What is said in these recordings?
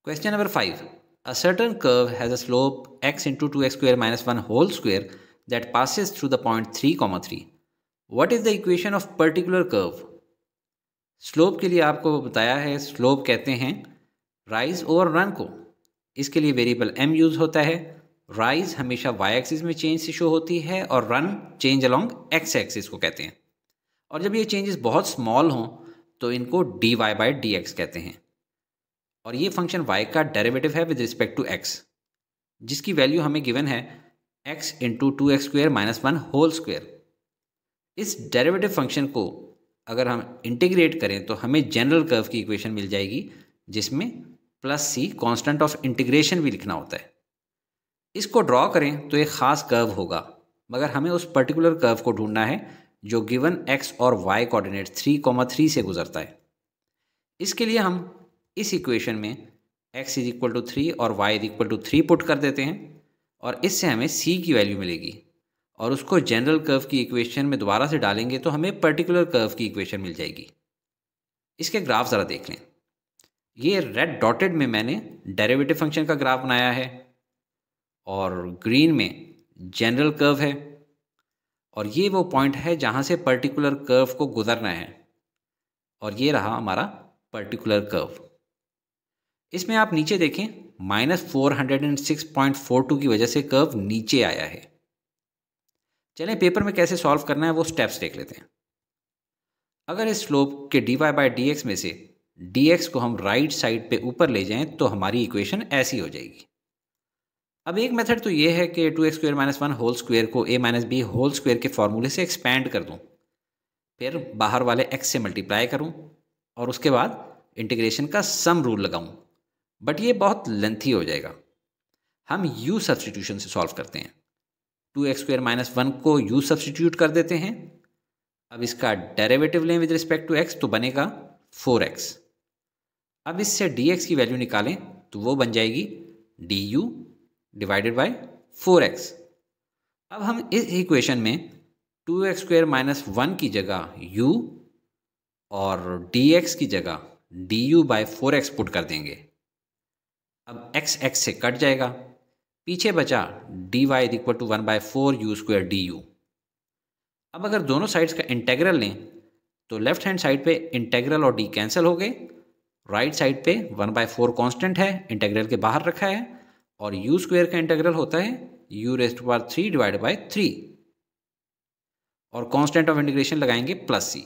Question number 5. A certain curve has a slope x into 2x square minus 1 whole square that passes through the point 3, 3. What is the equation of particular curve? Slope के लिए आपको बताया है, slope कहते हैं rise over run को। इसके लिए वेरिएबल m यूज़ होता है। राइज हमेशा y एक्सिस में चेंज से शो होती है और run change along x axis को कहते हैं। और जब ये चेंजेस बहुत स्मॉल हों तो इनको dy बाई dx कहते हैं। और ये फंक्शन y का डेरिवेटिव है विद रिस्पेक्ट टू x, जिसकी वैल्यू हमें गिवन है x into 2x square minus 1 whole square. इस डेरिवेटिव फंक्शन को अगर हम इंटीग्रेट करें तो हमें जनरल कर्व की इक्वेशन मिल जाएगी, जिसमें plus c constant of integration भी लिखना होता है। इसको ड्रॉ करें तो एक ख़ास कर्व होगा, मगर हमें उस पर्टिकुलर कर्व को ढूंढना है जो गिवन x और y कोऑर्डिनेट 3, 3 से गुजरता है। इसके लिए हम इस इक्वेशन में x इज इक्वल टू 3 और y is equal to 3 put कर देते हैं और इससे हमें c की वैल्यू मिलेगी और उसको जनरल कर्व की इक्वेशन में दोबारा से डालेंगे तो हमें पर्टिकुलर कर्व की इक्वेशन मिल जाएगी। इसके ग्राफ ज़रा देख लें। ये रेड डॉटेड में मैंने डेरिवेटिव फंक्शन का ग्राफ बनाया है और ग्रीन में जनरल कर्व है, और ये वो पॉइंट है जहाँ से पर्टिकुलर कर्व को गुजरना है, और ये रहा हमारा पर्टिकुलर कर्व। इसमें आप नीचे देखें -406.42 की वजह से कर्व नीचे आया है। चलें पेपर में कैसे सॉल्व करना है वो स्टेप्स देख लेते हैं। अगर इस स्लोप के dy बाई dx में से dx को हम राइट साइड पे ऊपर ले जाएं तो हमारी इक्वेशन ऐसी हो जाएगी। अब एक मेथड तो ये है कि 2x square minus 1 whole square को a minus B whole square के फॉर्मूले से एक्सपैंड कर दूं, फिर बाहर वाले x से मल्टीप्लाई करूं और उसके बाद इंटीग्रेशन का सम रूल लगाऊं, बट ये बहुत लेंथी हो जाएगा। हम u सब्सटीट्यूशन से सॉल्व करते हैं। 2x स्क्वेयर माइनस 1 को u सब्सटीट्यूट कर देते हैं। अब इसका डेरिवेटिव लें विद रिस्पेक्ट टू x तो बनेगा 4x। अब इससे dx की वैल्यू निकालें तो वो बन जाएगी du डिवाइडेड बाई 4x। अब हम इस इक्वेशन में 2x स्क्वेयर माइनस 1 की जगह u और dx की जगह du बाई 4x पुट कर देंगे। अब x x से कट जाएगा, पीछे बचा dy is equal to 1/4 u square du। अब अगर दोनों साइड्स का इंटेग्रल लें तो लेफ्ट हैंड साइड पे इंटेग्रल और d कैंसिल हो गए, राइट साइड पे 1/4 कांस्टेंट है, इंटेग्रल के बाहर रखा है, और u स्क्वेयर का इंटेग्रल होता है u raised to power 3 divide by 3, और कांस्टेंट ऑफ इंटीग्रेशन लगाएंगे प्लस c।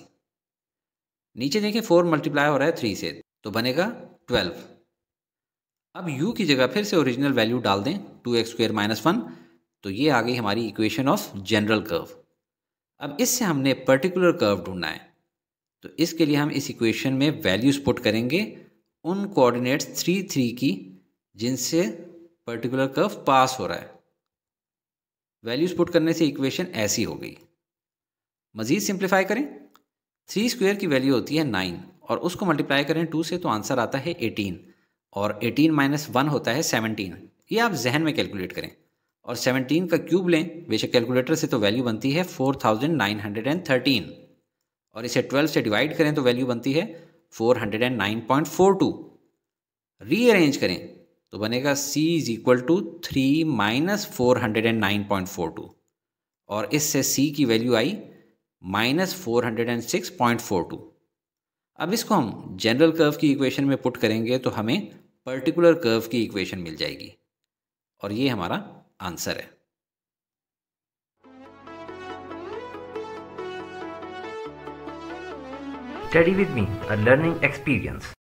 नीचे देखें 4 मल्टीप्लाई हो रहा है 3 से तो बनेगा 12। अब u की जगह फिर से ओरिजिनल वैल्यू डाल दें 2x स्क्वेयर माइनस 1, तो ये आ गई हमारी इक्वेशन ऑफ जनरल कर्व। अब इससे हमने पर्टिकुलर कर्व ढूंढना है, तो इसके लिए हम इस इक्वेशन में वैल्यूज पुट करेंगे उन कोऑर्डिनेट्स 3, 3 की जिनसे पर्टिकुलर कर्व पास हो रहा है। वैल्यूज पुट करने से इक्वेशन ऐसी हो गई। मज़ीद सिंप्लीफाई करें, 3 स्क्वेयर की वैल्यू होती है 9 और उसको मल्टीप्लाई करें 2 से तो आंसर आता है 18, और 18 माइनस 1 होता है 17। ये आप जहन में कैलकुलेट करें और 17 का क्यूब लें, बेशक कैलकुलेटर से, तो वैल्यू बनती है 4913, और इसे 12 से डिवाइड करें तो वैल्यू बनती है 409.42। रीअरेंज करें तो बनेगा c is equal to 3 minus 409.42, और इससे c की वैल्यू आई -406.42। अब इसको हम जनरल कर्व की इक्वेशन में पुट करेंगे तो हमें पर्टिकुलर कर्व की इक्वेशन मिल जाएगी, और ये हमारा आंसर है। Study with me, a learning experience.